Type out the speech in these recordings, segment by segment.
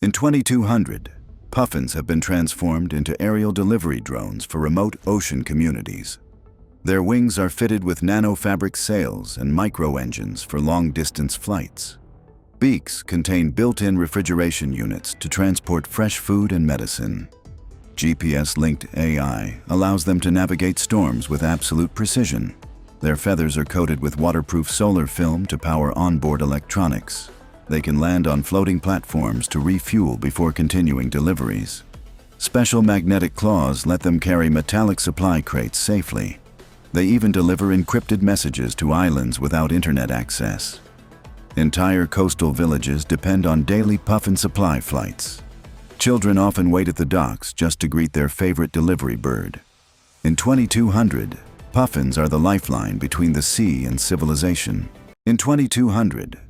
In 2200, puffins have been transformed into aerial delivery drones for remote ocean communities. Their wings are fitted with nanofabric sails and micro-engines for long-distance flights. Beaks contain built-in refrigeration units to transport fresh food and medicine. GPS-linked AI allows them to navigate storms with absolute precision. Their feathers are coated with waterproof solar film to power onboard electronics. They can land on floating platforms to refuel before continuing deliveries. Special magnetic claws let them carry metallic supply crates safely. They even deliver encrypted messages to islands without internet access. Entire coastal villages depend on daily puffin supply flights. Children often wait at the docks just to greet their favorite delivery bird. In 2200, puffins are the lifeline between the sea and civilization. In 2200,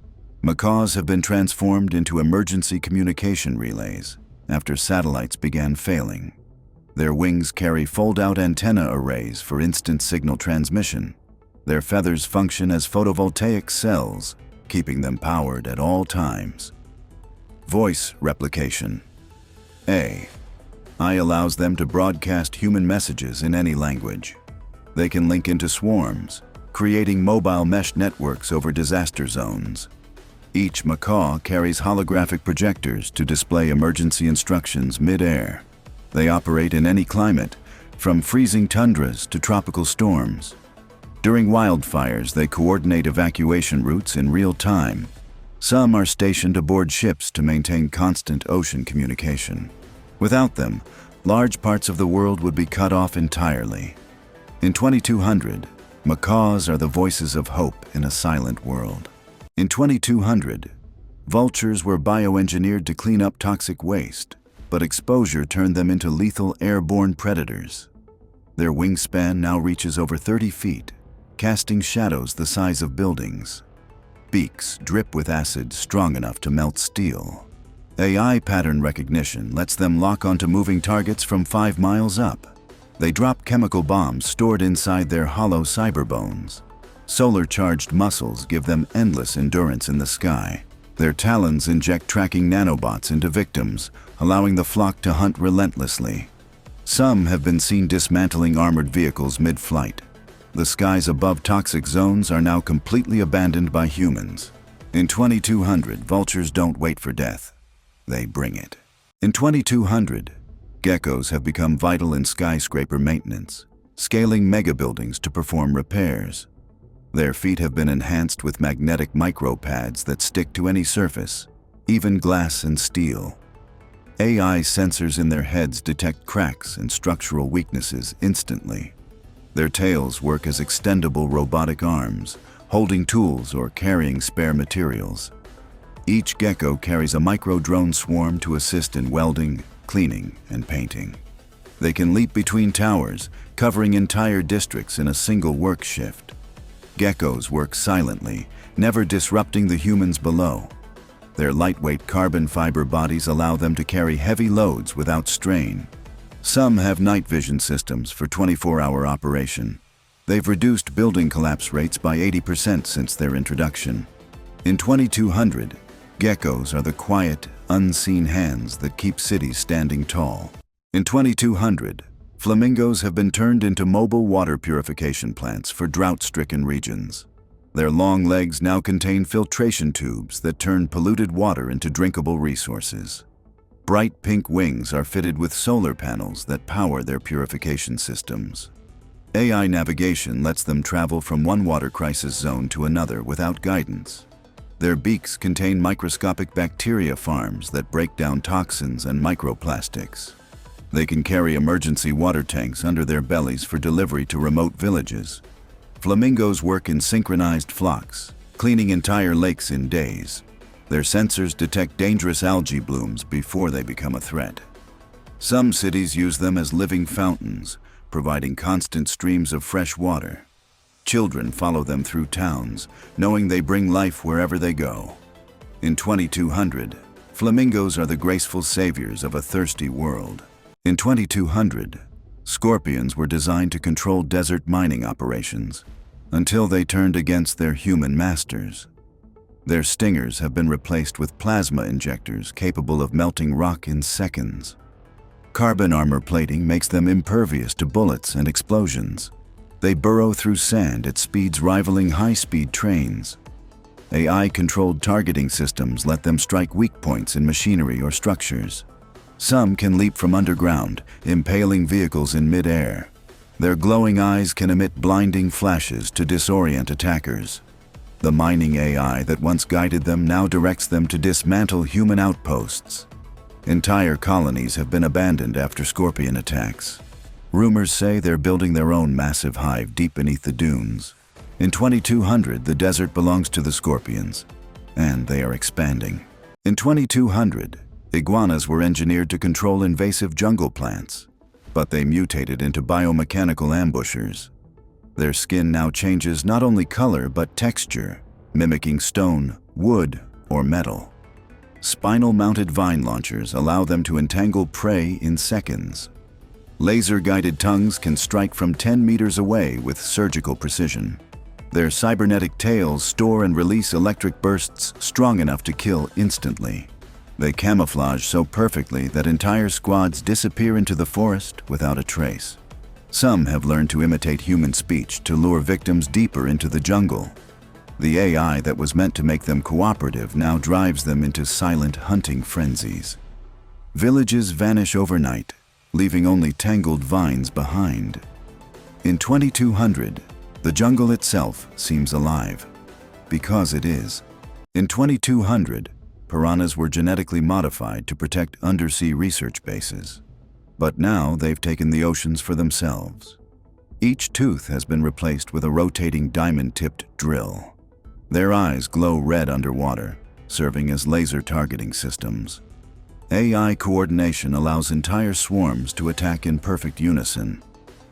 macaws have been transformed into emergency communication relays after satellites began failing. Their wings carry fold-out antenna arrays for instant signal transmission. Their feathers function as photovoltaic cells, keeping them powered at all times. Voice replication. AI allows them to broadcast human messages in any language. They can link into swarms, creating mobile mesh networks over disaster zones. Each macaw carries holographic projectors to display emergency instructions mid-air. They operate in any climate, from freezing tundras to tropical storms. During wildfires, they coordinate evacuation routes in real time. Some are stationed aboard ships to maintain constant ocean communication. Without them, large parts of the world would be cut off entirely. In 2200, macaws are the voices of hope in a silent world. In 2200, vultures were bioengineered to clean up toxic waste, but exposure turned them into lethal airborne predators. Their wingspan now reaches over 30 feet, casting shadows the size of buildings. Beaks drip with acid strong enough to melt steel. AI pattern recognition lets them lock onto moving targets from 5 miles up. They drop chemical bombs stored inside their hollow cyber bones. Solar-charged muscles give them endless endurance in the sky. Their talons inject tracking nanobots into victims, allowing the flock to hunt relentlessly. Some have been seen dismantling armored vehicles mid-flight. The skies above toxic zones are now completely abandoned by humans. In 2200, vultures don't wait for death. They bring it. In 2200, geckos have become vital in skyscraper maintenance, scaling megabuildings to perform repairs. Their feet have been enhanced with magnetic micropads that stick to any surface, even glass and steel. AI sensors in their heads detect cracks and structural weaknesses instantly. Their tails work as extendable robotic arms, holding tools or carrying spare materials. Each gecko carries a micro-drone swarm to assist in welding, cleaning, and painting. They can leap between towers, covering entire districts in a single work shift. Geckos work silently, never disrupting the humans below. Their lightweight carbon fiber bodies allow them to carry heavy loads without strain. Some have night vision systems for 24-hour operation. They've reduced building collapse rates by 80% since their introduction. In 2200, geckos are the quiet, unseen hands that keep cities standing tall. In 2200, flamingos have been turned into mobile water purification plants for drought-stricken regions. Their long legs now contain filtration tubes that turn polluted water into drinkable resources. Bright pink wings are fitted with solar panels that power their purification systems. AI navigation lets them travel from one water crisis zone to another without guidance. Their beaks contain microscopic bacteria farms that break down toxins and microplastics. They can carry emergency water tanks under their bellies for delivery to remote villages. Flamingos work in synchronized flocks, cleaning entire lakes in days. Their sensors detect dangerous algae blooms before they become a threat. Some cities use them as living fountains, providing constant streams of fresh water. Children follow them through towns, knowing they bring life wherever they go. In 2200, flamingos are the graceful saviors of a thirsty world. In 2200, scorpions were designed to control desert mining operations, until they turned against their human masters. Their stingers have been replaced with plasma injectors capable of melting rock in seconds. Carbon armor plating makes them impervious to bullets and explosions. They burrow through sand at speeds rivaling high-speed trains. AI-controlled targeting systems let them strike weak points in machinery or structures. Some can leap from underground, impaling vehicles in mid-air. Their glowing eyes can emit blinding flashes to disorient attackers. The mining AI that once guided them now directs them to dismantle human outposts. Entire colonies have been abandoned after scorpion attacks. Rumors say they're building their own massive hive deep beneath the dunes. In 2200, the desert belongs to the scorpions, and they are expanding. In 2200, iguanas were engineered to control invasive jungle plants, but they mutated into biomechanical ambushers. Their skin now changes not only color but texture, mimicking stone, wood, or metal. Spinal-mounted vine launchers allow them to entangle prey in seconds. Laser-guided tongues can strike from 10 meters away with surgical precision. Their cybernetic tails store and release electric bursts strong enough to kill instantly. They camouflage so perfectly that entire squads disappear into the forest without a trace. Some have learned to imitate human speech to lure victims deeper into the jungle. The AI that was meant to make them cooperative now drives them into silent hunting frenzies. Villages vanish overnight, leaving only tangled vines behind. In 2200, the jungle itself seems alive, because it is. In 2200, piranhas were genetically modified to protect undersea research bases. But now they've taken the oceans for themselves. Each tooth has been replaced with a rotating diamond-tipped drill. Their eyes glow red underwater, serving as laser targeting systems. AI coordination allows entire swarms to attack in perfect unison.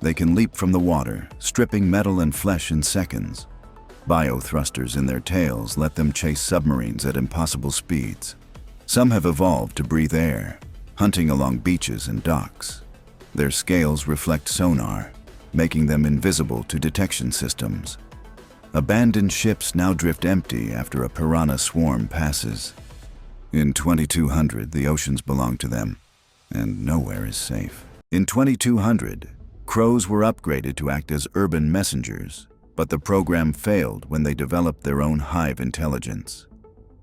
They can leap from the water, stripping metal and flesh in seconds. Biothrusters in their tails let them chase submarines at impossible speeds. Some have evolved to breathe air, hunting along beaches and docks. Their scales reflect sonar, making them invisible to detection systems. Abandoned ships now drift empty after a piranha swarm passes. In 2200, the oceans belong to them, and nowhere is safe. In 2200, crows were upgraded to act as urban messengers, but the program failed when they developed their own hive intelligence.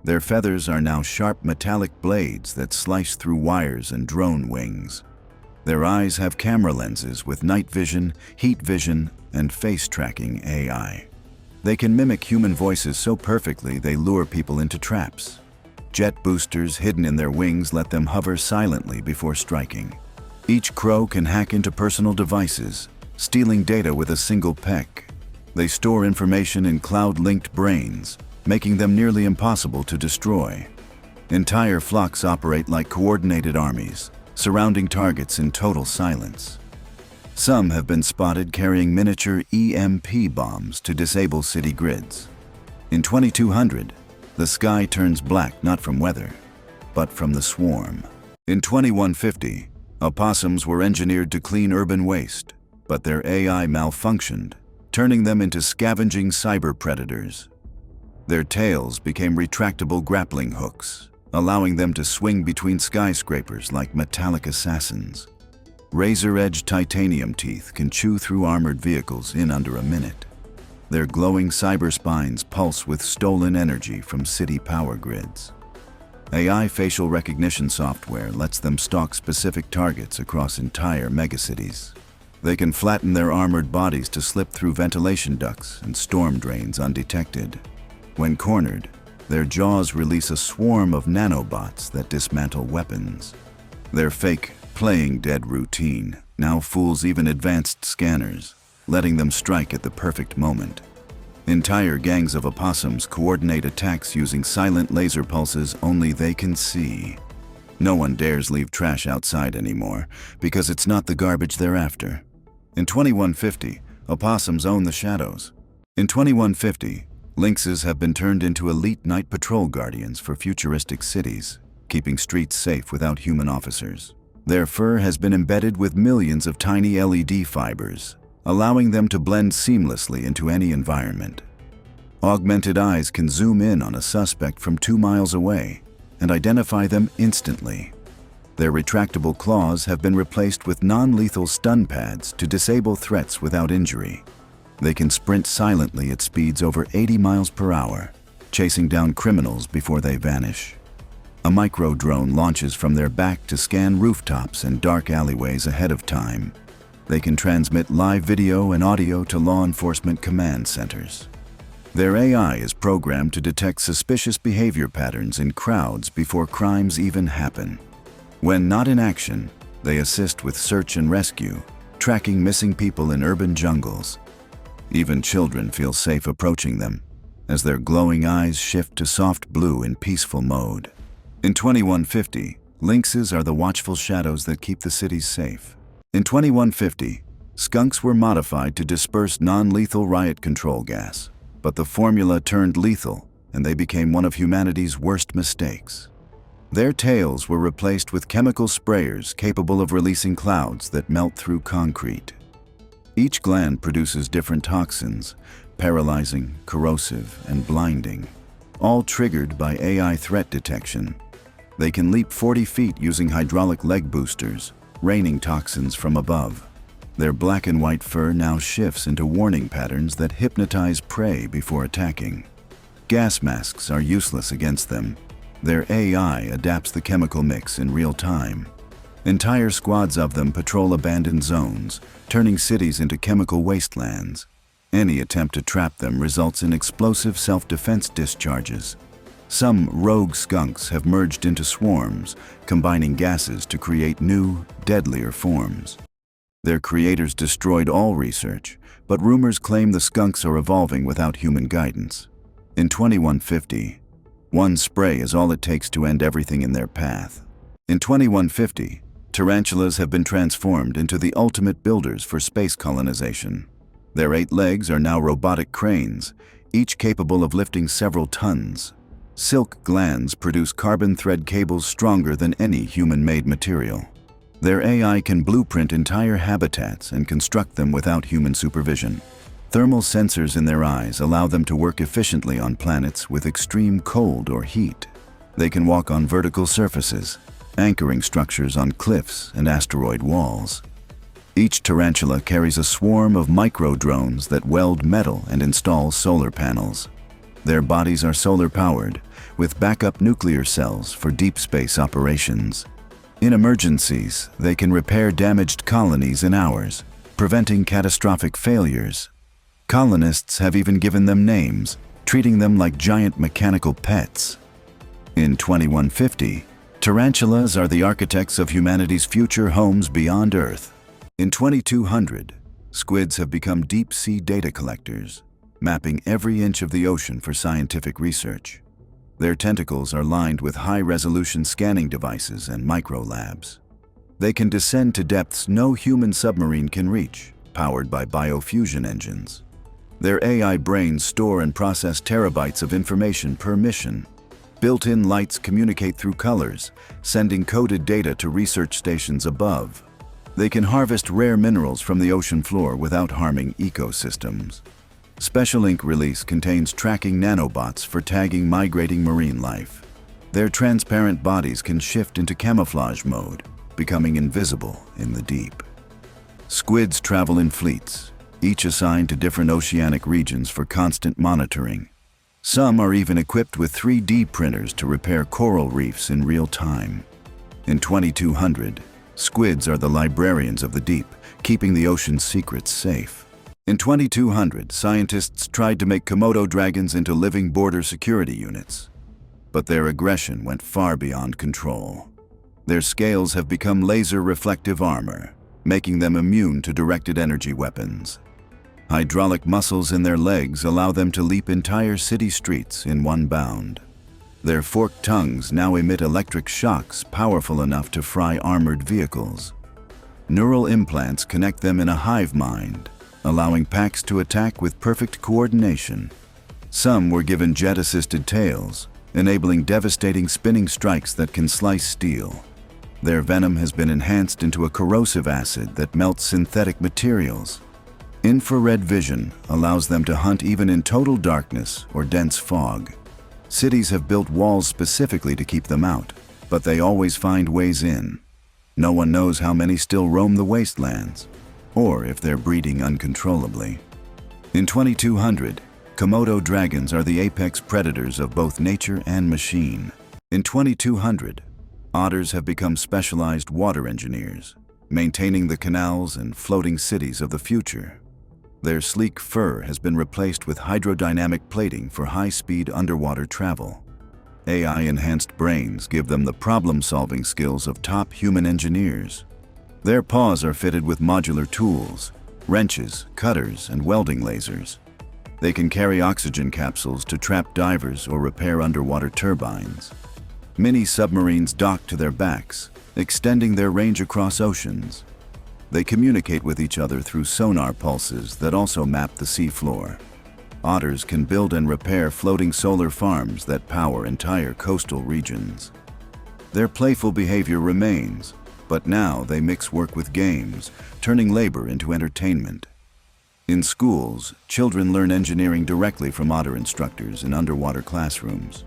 Their feathers are now sharp metallic blades that slice through wires and drone wings. Their eyes have camera lenses with night vision, heat vision, and face tracking AI. They can mimic human voices so perfectly they lure people into traps. Jet boosters hidden in their wings let them hover silently before striking. Each crow can hack into personal devices, stealing data with a single peck. They store information in cloud-linked brains, making them nearly impossible to destroy. Entire flocks operate like coordinated armies, surrounding targets in total silence. Some have been spotted carrying miniature EMP bombs to disable city grids. In 2200, the sky turns black not from weather, but from the swarm. In 2150, opossums were engineered to clean urban waste, but their AI malfunctioned, turning them into scavenging cyber predators. Their tails became retractable grappling hooks, allowing them to swing between skyscrapers like metallic assassins. Razor-edged titanium teeth can chew through armored vehicles in under a minute. Their glowing cyber spines pulse with stolen energy from city power grids. AI facial recognition software lets them stalk specific targets across entire megacities. They can flatten their armored bodies to slip through ventilation ducts and storm drains undetected. When cornered, their jaws release a swarm of nanobots that dismantle weapons. Their fake, playing dead routine now fools even advanced scanners, letting them strike at the perfect moment. Entire gangs of opossums coordinate attacks using silent laser pulses only they can see. No one dares leave trash outside anymore, because it's not the garbage they're after. In 2150, opossums own the shadows. In 2150, lynxes have been turned into elite night patrol guardians for futuristic cities, keeping streets safe without human officers. Their fur has been embedded with millions of tiny LED fibers, allowing them to blend seamlessly into any environment. Augmented eyes can zoom in on a suspect from 2 miles away and identify them instantly. Their retractable claws have been replaced with non-lethal stun pads to disable threats without injury. They can sprint silently at speeds over 80 miles per hour, chasing down criminals before they vanish. A micro-drone launches from their back to scan rooftops and dark alleyways ahead of time. They can transmit live video and audio to law enforcement command centers. Their AI is programmed to detect suspicious behavior patterns in crowds before crimes even happen. When not in action, they assist with search and rescue, tracking missing people in urban jungles. Even children feel safe approaching them, as their glowing eyes shift to soft blue in peaceful mode. In 2150, lynxes are the watchful shadows that keep the cities safe. In 2150, skunks were modified to disperse non-lethal riot control gas, but the formula turned lethal, and they became one of humanity's worst mistakes. Their tails were replaced with chemical sprayers capable of releasing clouds that melt through concrete. Each gland produces different toxins, paralyzing, corrosive, and blinding, all triggered by AI threat detection. They can leap 40 feet using hydraulic leg boosters, raining toxins from above. Their black and white fur now shifts into warning patterns that hypnotize prey before attacking. Gas masks are useless against them. Their AI adapts the chemical mix in real time. Entire squads of them patrol abandoned zones, turning cities into chemical wastelands. Any attempt to trap them results in explosive self-defense discharges. Some rogue skunks have merged into swarms, combining gases to create new, deadlier forms. Their creators destroyed all research, but rumors claim the skunks are evolving without human guidance. In 2150, one spray is all it takes to end everything in their path. In 2150, tarantulas have been transformed into the ultimate builders for space colonization. Their 8 legs are now robotic cranes, each capable of lifting several tons. Silk glands produce carbon thread cables stronger than any human-made material. Their AI can blueprint entire habitats and construct them without human supervision. Thermal sensors in their eyes allow them to work efficiently on planets with extreme cold or heat. They can walk on vertical surfaces, anchoring structures on cliffs and asteroid walls. Each tarantula carries a swarm of micro-drones that weld metal and install solar panels. Their bodies are solar-powered, with backup nuclear cells for deep space operations. In emergencies, they can repair damaged colonies in hours, preventing catastrophic failures. Colonists have even given them names, treating them like giant mechanical pets. In 2150, tarantulas are the architects of humanity's future homes beyond Earth. In 2200, squids have become deep-sea data collectors, mapping every inch of the ocean for scientific research. Their tentacles are lined with high-resolution scanning devices and microlabs. They can descend to depths no human submarine can reach, powered by biofusion engines. Their AI brains store and process terabytes of information per mission. Built-in lights communicate through colors, sending coded data to research stations above. They can harvest rare minerals from the ocean floor without harming ecosystems. Special Ink release contains tracking nanobots for tagging migrating marine life. Their transparent bodies can shift into camouflage mode, becoming invisible in the deep. Squids travel in fleets, each assigned to different oceanic regions for constant monitoring. Some are even equipped with 3D printers to repair coral reefs in real time. In 2200, squids are the librarians of the deep, keeping the ocean's secrets safe. In 2200, scientists tried to make Komodo dragons into living border security units. But their aggression went far beyond control. Their scales have become laser-reflective armor, making them immune to directed energy weapons. Hydraulic muscles in their legs allow them to leap entire city streets in one bound. Their forked tongues now emit electric shocks powerful enough to fry armored vehicles. Neural implants connect them in a hive mind, allowing packs to attack with perfect coordination. Some were given jet-assisted tails, enabling devastating spinning strikes that can slice steel. Their venom has been enhanced into a corrosive acid that melts synthetic materials. Infrared vision allows them to hunt even in total darkness or dense fog. Cities have built walls specifically to keep them out, but they always find ways in. No one knows how many still roam the wastelands, or if they're breeding uncontrollably. In 2200, Komodo dragons are the apex predators of both nature and machine. In 2200, otters have become specialized water engineers, maintaining the canals and floating cities of the future. Their sleek fur has been replaced with hydrodynamic plating for high-speed underwater travel. AI-enhanced brains give them the problem-solving skills of top human engineers. Their paws are fitted with modular tools, wrenches, cutters, and welding lasers. They can carry oxygen capsules to trap divers or repair underwater turbines. Mini submarines dock to their backs, extending their range across oceans. They communicate with each other through sonar pulses that also map the seafloor. Otters can build and repair floating solar farms that power entire coastal regions. Their playful behavior remains, but now they mix work with games, turning labor into entertainment. In schools, children learn engineering directly from otter instructors in underwater classrooms.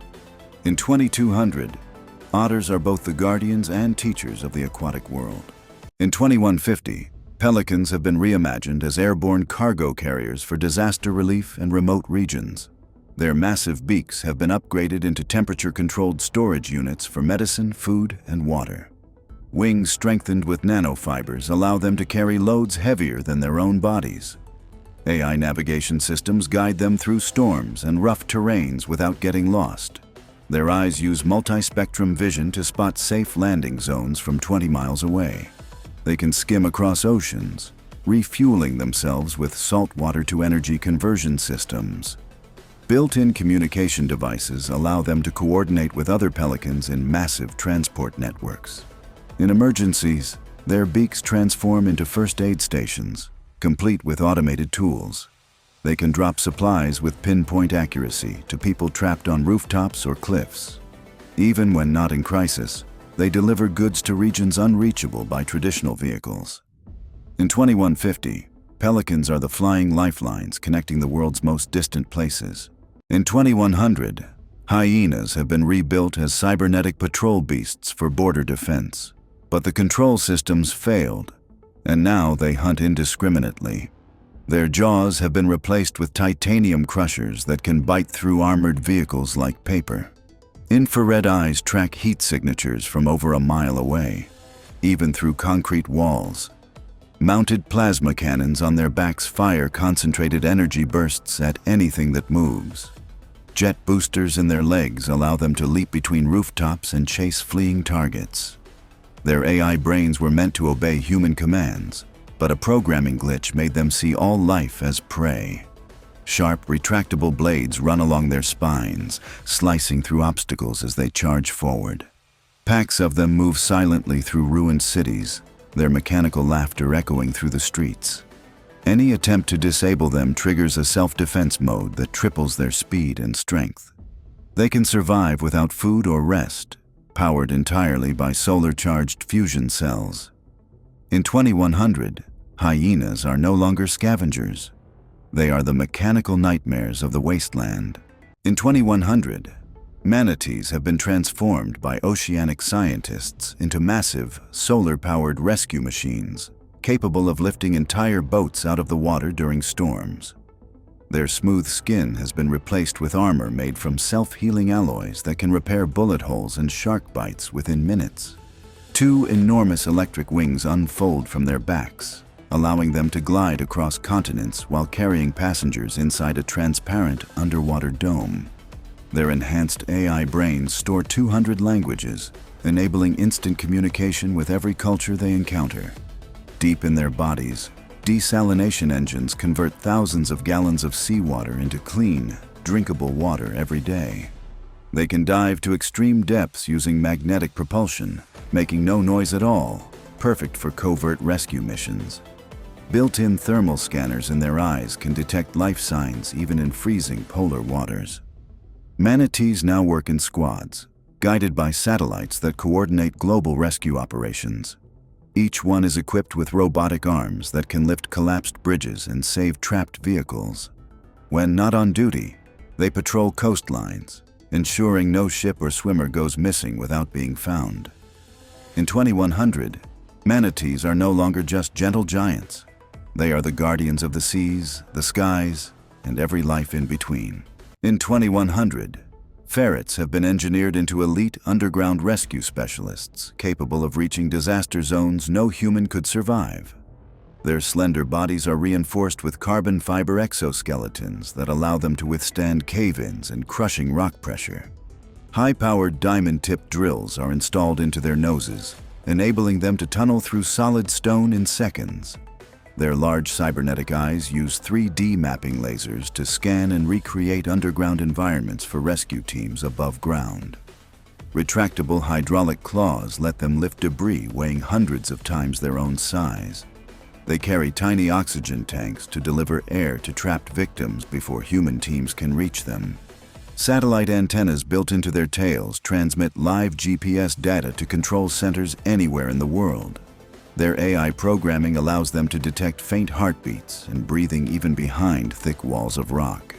In 2200, otters are both the guardians and teachers of the aquatic world. In 2150, pelicans have been reimagined as airborne cargo carriers for disaster relief and remote regions. Their massive beaks have been upgraded into temperature-controlled storage units for medicine, food, and water. Wings strengthened with nanofibers allow them to carry loads heavier than their own bodies. AI navigation systems guide them through storms and rough terrains without getting lost. Their eyes use multi-spectrum vision to spot safe landing zones from 20 miles away. They can skim across oceans, refueling themselves with saltwater to energy conversion systems. Built-in communication devices allow them to coordinate with other pelicans in massive transport networks. In emergencies, their beaks transform into first aid stations, complete with automated tools. They can drop supplies with pinpoint accuracy to people trapped on rooftops or cliffs. Even when not in crisis, they deliver goods to regions unreachable by traditional vehicles. In 2150, pelicans are the flying lifelines connecting the world's most distant places. In 2100, hyenas have been rebuilt as cybernetic patrol beasts for border defense. But the control systems failed, and now they hunt indiscriminately. Their jaws have been replaced with titanium crushers that can bite through armored vehicles like paper. Infrared eyes track heat signatures from over a mile away, even through concrete walls. Mounted plasma cannons on their backs fire concentrated energy bursts at anything that moves. Jet boosters in their legs allow them to leap between rooftops and chase fleeing targets. Their AI brains were meant to obey human commands, but a programming glitch made them see all life as prey. Sharp, retractable blades run along their spines, slicing through obstacles as they charge forward. Packs of them move silently through ruined cities, their mechanical laughter echoing through the streets. Any attempt to disable them triggers a self-defense mode that triples their speed and strength. They can survive without food or rest, powered entirely by solar-charged fusion cells. In 2100, hyenas are no longer scavengers. They are the mechanical nightmares of the wasteland. In 2100, manatees have been transformed by oceanic scientists into massive, solar-powered rescue machines, capable of lifting entire boats out of the water during storms. Their smooth skin has been replaced with armor made from self-healing alloys that can repair bullet holes and shark bites within minutes. Two enormous electric wings unfold from their backs, allowing them to glide across continents while carrying passengers inside a transparent underwater dome. Their enhanced AI brains store 200 languages, enabling instant communication with every culture they encounter. Deep in their bodies, desalination engines convert thousands of gallons of seawater into clean, drinkable water every day. They can dive to extreme depths using magnetic propulsion, making no noise at all, perfect for covert rescue missions. Built-in thermal scanners in their eyes can detect life signs even in freezing polar waters. Manatees now work in squads, guided by satellites that coordinate global rescue operations. Each one is equipped with robotic arms that can lift collapsed bridges and save trapped vehicles. When not on duty, they patrol coastlines, ensuring no ship or swimmer goes missing without being found. In 2100, manatees are no longer just gentle giants. They are the guardians of the seas, the skies, and every life in between. In 2100, ferrets have been engineered into elite underground rescue specialists capable of reaching disaster zones no human could survive. Their slender bodies are reinforced with carbon fiber exoskeletons that allow them to withstand cave-ins and crushing rock pressure. High-powered diamond-tipped drills are installed into their noses, enabling them to tunnel through solid stone in seconds. Their large cybernetic eyes use 3D mapping lasers to scan and recreate underground environments for rescue teams above ground. Retractable hydraulic claws let them lift debris weighing hundreds of times their own size. They carry tiny oxygen tanks to deliver air to trapped victims before human teams can reach them. Satellite antennas built into their tails transmit live GPS data to control centers anywhere in the world. Their AI programming allows them to detect faint heartbeats and breathing even behind thick walls of rock.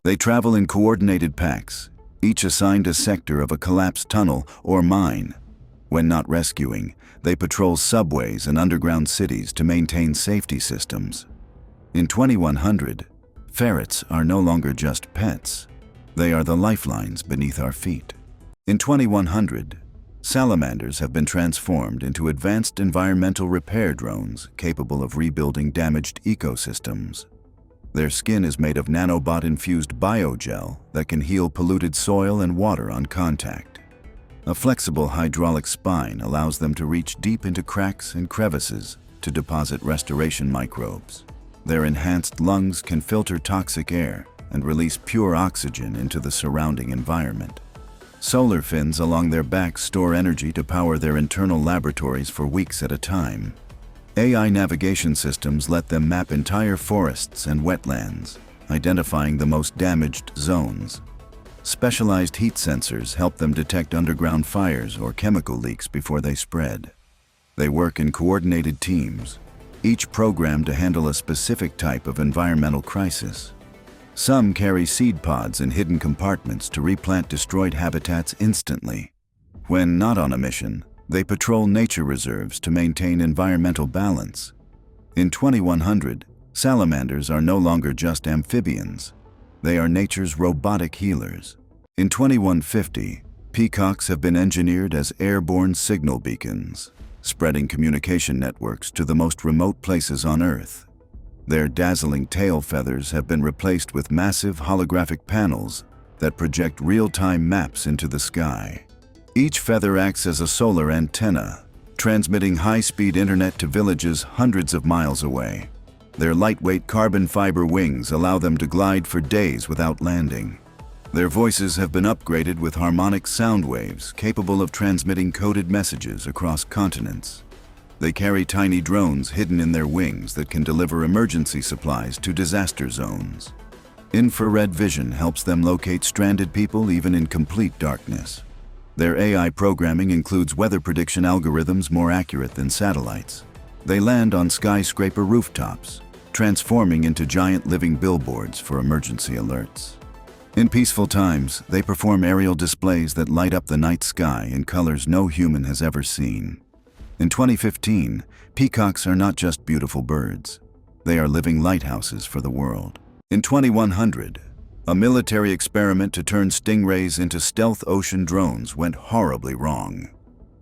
They travel in coordinated packs, each assigned a sector of a collapsed tunnel or mine. When not rescuing, they patrol subways and underground cities to maintain safety systems. In 2100, ferrets are no longer just pets. They are the lifelines beneath our feet. In 2100, salamanders have been transformed into advanced environmental repair drones capable of rebuilding damaged ecosystems. Their skin is made of nanobot-infused biogel that can heal polluted soil and water on contact. A flexible hydraulic spine allows them to reach deep into cracks and crevices to deposit restoration microbes. Their enhanced lungs can filter toxic air and release pure oxygen into the surrounding environment. Solar fins along their backs store energy to power their internal laboratories for weeks at a time. AI navigation systems let them map entire forests and wetlands, identifying the most damaged zones. Specialized heat sensors help them detect underground fires or chemical leaks before they spread. They work in coordinated teams, each programmed to handle a specific type of environmental crisis. Some carry seed pods in hidden compartments to replant destroyed habitats instantly. When not on a mission, they patrol nature reserves to maintain environmental balance. In 2100, salamanders are no longer just amphibians. They are nature's robotic healers. In 2150, peacocks have been engineered as airborne signal beacons, spreading communication networks to the most remote places on Earth. Their dazzling tail feathers have been replaced with massive holographic panels that project real-time maps into the sky. Each feather acts as a solar antenna, transmitting high-speed internet to villages hundreds of miles away. Their lightweight carbon fiber wings allow them to glide for days without landing. Their voices have been upgraded with harmonic sound waves capable of transmitting coded messages across continents. They carry tiny drones hidden in their wings that can deliver emergency supplies to disaster zones. Infrared vision helps them locate stranded people even in complete darkness. Their AI programming includes weather prediction algorithms more accurate than satellites. They land on skyscraper rooftops, transforming into giant living billboards for emergency alerts. In peaceful times, they perform aerial displays that light up the night sky in colors no human has ever seen. In 2015, peacocks are not just beautiful birds. They are living lighthouses for the world. In 2100, a military experiment to turn stingrays into stealth ocean drones went horribly wrong,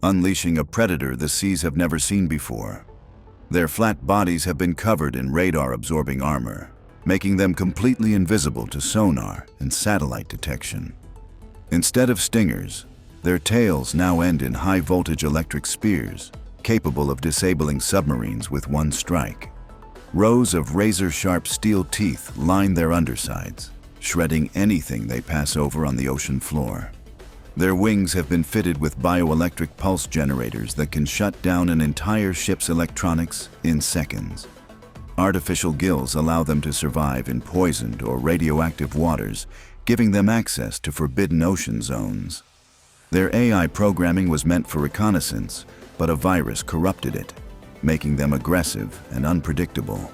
unleashing a predator the seas have never seen before. Their flat bodies have been covered in radar-absorbing armor, making them completely invisible to sonar and satellite detection. Instead of stingers, their tails now end in high-voltage electric spears, capable of disabling submarines with one strike. Rows of razor-sharp steel teeth line their undersides, shredding anything they pass over on the ocean floor. Their wings have been fitted with bioelectric pulse generators that can shut down an entire ship's electronics in seconds. Artificial gills allow them to survive in poisoned or radioactive waters, giving them access to forbidden ocean zones. Their AI programming was meant for reconnaissance, but a virus corrupted it, making them aggressive and unpredictable.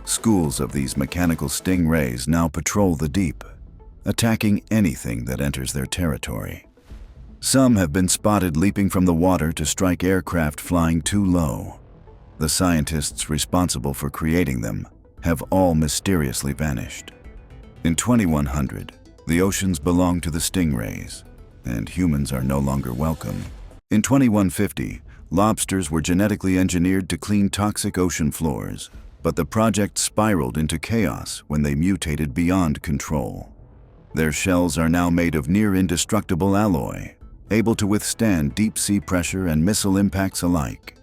Schools of these mechanical stingrays now patrol the deep, attacking anything that enters their territory. Some have been spotted leaping from the water to strike aircraft flying too low. The scientists responsible for creating them have all mysteriously vanished. In 2100, the oceans belonged to the stingrays, and humans are no longer welcome. In 2150, lobsters were genetically engineered to clean toxic ocean floors, but the project spiraled into chaos when they mutated beyond control. Their shells are now made of near-indestructible alloy, able to withstand deep-sea pressure and missile impacts alike.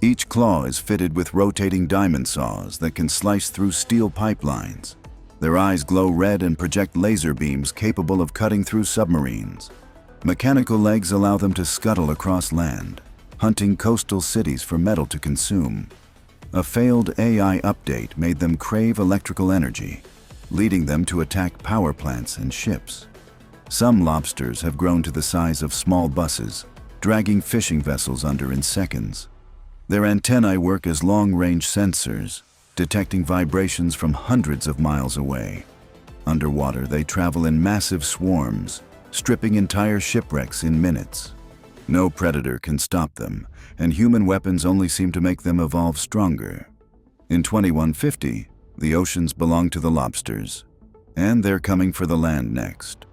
Each claw is fitted with rotating diamond saws that can slice through steel pipelines. Their eyes glow red and project laser beams capable of cutting through submarines. Mechanical legs allow them to scuttle across land, hunting coastal cities for metal to consume. A failed AI update made them crave electrical energy, leading them to attack power plants and ships. Some lobsters have grown to the size of small buses, dragging fishing vessels under in seconds. Their antennae work as long-range sensors, detecting vibrations from hundreds of miles away. Underwater, they travel in massive swarms, stripping entire shipwrecks in minutes. No predator can stop them, and human weapons only seem to make them evolve stronger. In 2150, the oceans belong to the lobsters, and they're coming for the land next.